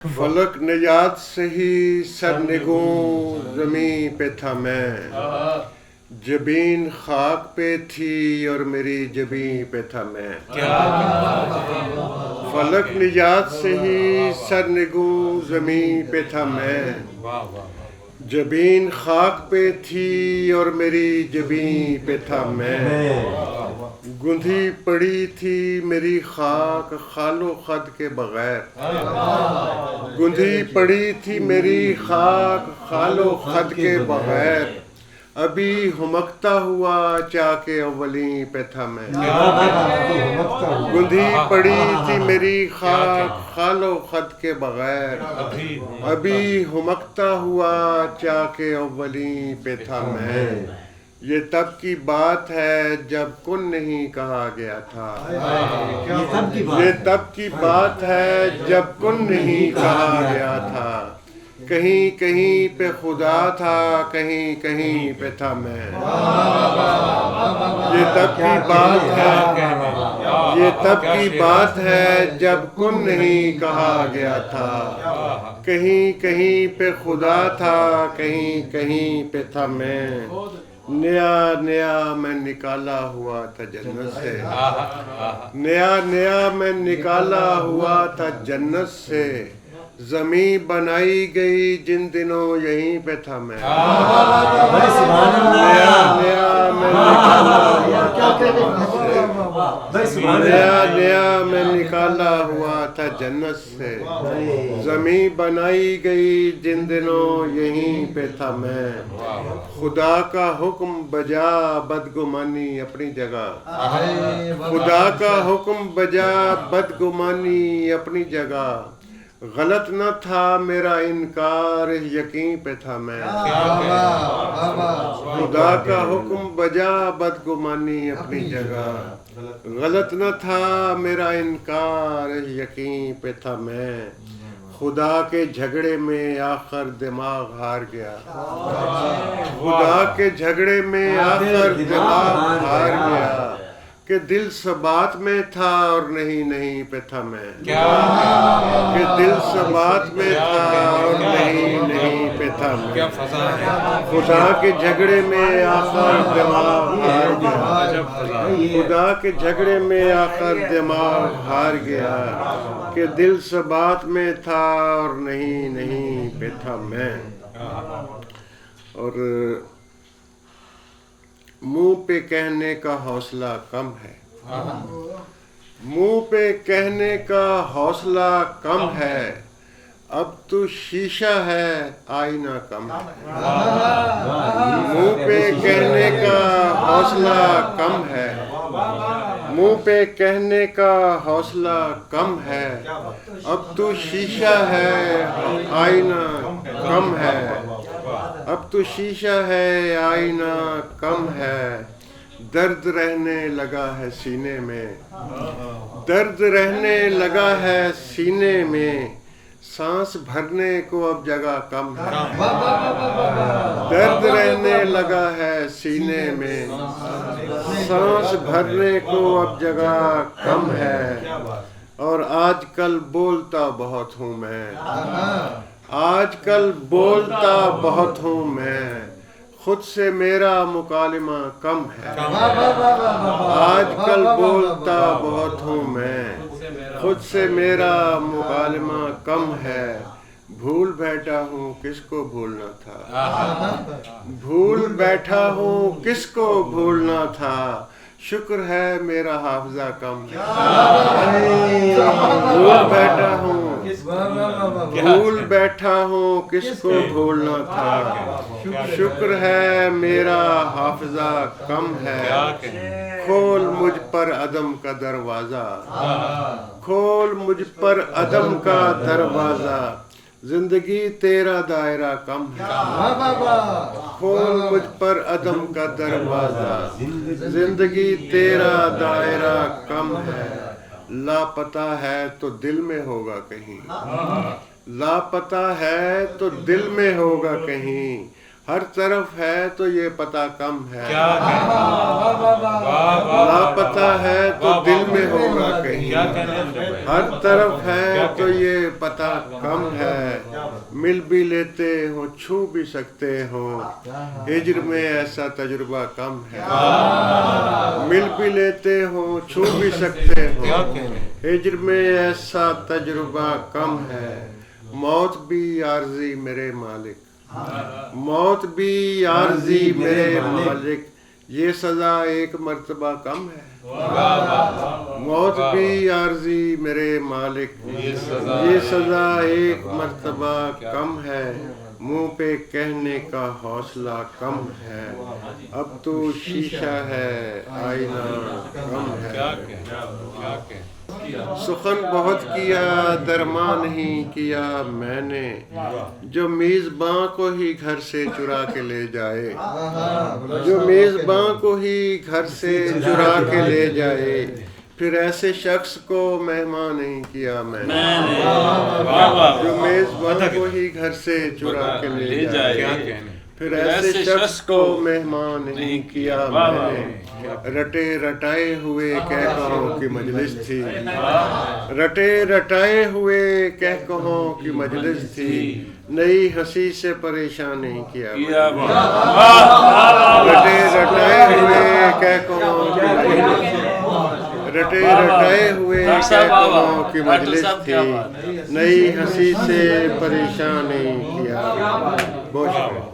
فلک نجات سے ہی سرنگوں زمین پہ تھا میں، جبین خاک پہ تھی اور میری جبین پہ تھا میں۔ فلک نجات سے ہی سرنگوں زمین پہ تھا میں، جبین خاک پہ تھی اور میری جبین پہ تھا میں۔ گندھی پڑی تھی میری خاک خال و خد کے بغیر، گندھی پڑی تھی میری خاک خال و خد کے بغیر، ابھی ہمکتا ہوا چاک اولیں پہ تھا میں۔ گندھی پڑی تھی میری خاک خال و خد کے بغیر، ابھی ہمکتا ہوا چاک اولیں پہ تھا میں۔ یہ تب کی بات ہے جب کن نہیں کہا گیا تھا، یہ تب کی بات ہے جب کن نہیں کہا گیا تھا، کہیں کہیں پہ خدا تھا کہیں کہیں پہ تھا میں۔ یہ تب کی بات ہے، یہ تب کی بات ہے جب کن نہیں کہا گیا تھا، کہیں کہیں پہ خدا تھا کہیں کہیں پہ تھا میں۔ نیا نیا میں نکالا ہوا تھا جنت سے، نیا نیا میں نکالا ہوا تھا جنت سے، زمین بنائی گئی جن دنوں یہیں پہ تھا میں۔ نیا نیا میں نکالا ہوا تھا جنت سے، نیا نیا میں نکالا ہوا تھا جنت سے، زمین بنائی گئی جن دنوں یہیں پہ تھا میں۔ خدا کا حکم بجا بدگمانی اپنی جگہ، خدا کا حکم بجا بدگمانی اپنی جگہ، غلط نہ تھا میرا انکار یقین پہ تھا میں۔ خدا کا حکم بجا بدگمانی اپنی جگہ، غلط نہ تھا میرا انکار یقین پہ تھا میں۔ خدا کے جھگڑے میں آخر دماغ ہار گیا، خدا کے جھگڑے میں آخر دماغ ہار گیا، کہ دل ثبات میں تھا اور نہیں نہیں پہ تھا میں۔ کہ دل ثبات میں تھا اور نہیں نہیں پہ تھا میں۔ خدا کے جھگڑے میں آخر دماغ ہار گیا، خدا کے جھگڑے میں آخر دماغ ہار گیا، کہ دل ثبات میں تھا اور نہیں نہیں پہ تھا میں۔ اور منہ پہ کہنے کا حوصلہ کم ہے، منہ پہ کہنے کا حوصلہ کم ہے، اب تو شیشہ ہے آئینہ کم ہے۔ منہ پہ کہنے کا حوصلہ کم ہے، منہ پہ کہنے کا حوصلہ کم ہے، اب تو شیشہ ہے آئینہ کم ہے، اب تو شیشہ ہے آئینہ کم ہے۔ درد رہنے لگا ہے سینے میں، درد رہنے لگا ہے سینے میں، سانس بھرنے کو اب جگہ کم ہے۔ درد رہنے لگا ہے سینے میں، سانس بھرنے کو اب جگہ کم ہے، اور آج کل بولتا بہت ہوں میں، آج کل بولتا بہت ہوں میں، خود سے میرا مکالمہ کم ہے۔ آج کل بولتا بہت ہوں میں، خود سے میرا مکالمہ کم ہے، بھول بیٹھا ہوں کس کو بھولنا تھا، بھول بیٹھا ہوں کس کو بھولنا تھا، شکر ہے میرا حافظہ کم ہے۔ بھول بیٹھا ہوں، بھول بیٹھا ہوں کس کو بھولنا تھا، شکر ہے میرا حافظہ کم ہے۔ کھول مجھ پر عدم کا دروازہ، کھول مجھ پر عدم کا دروازہ، زندگی تیرا دائرہ کم ہے۔ کھول مجھ پر عدم کا دروازہ، زندگی تیرا دائرہ کم ہے۔ لاپتہ ہے تو دل میں ہوگا کہیں، لاپتہ ہے تو دل میں ہوگا کہیں، ہر طرف ہے تو یہ پتہ کم ہے، کیا کہنے لاپتہ ہے تو دل میں ہوگا کہیں، کیا کہنے ہر طرف ہے تو یہ پتہ کم ہے، مل بھی لیتے ہوں چھو بھی سکتے ہوں، ہجر میں ایسا تجربہ کم ہے، مل بھی لیتے ہوں چھو بھی سکتے ہوں، ہجر میں ایسا تجربہ کم ہے، موت بھی عارضی میرے مالک، موت بھی عارضی میرے مالک، یہ سزا ایک مرتبہ کم ہے، موت بھی عارضی میرے مالک، یہ سزا ایک مرتبہ کم ہے، منہ پہ کہنے کا حوصلہ کم ہے، اب تو شیشہ ہے آئینہ کم ہے، سخن بہت کیا درما نہیں کیا میں نے، جو میزباں کو ہی گھر سے چرا کے لے جائے، جو میزباں کو ہی گھر سے چرا کے لے جائے، پھر ایسے شخص کو مہمان نہیں کیا میں نے، جو میزباں کو ہی گھر سے چرا کے لے جائے، پھر ایسے شخص کو مہمان نہیں کیا میں نے، رٹے رٹائے ہوئے کہہ کہوں کی مجلس تھی، رٹے رٹائے ہوئے کہہ کہوں کی مجلس تھی، نئی ہنسی سے پریشان نہیں کیا، رٹے رٹائے ہوئے کہہ کہوں کی مجلس تھی، رٹے رٹائے ہوئے کہہ کہوں کی مجلس تھی، نئی ہنسی سے پریشان نہیں کیا، بہت شکریہ۔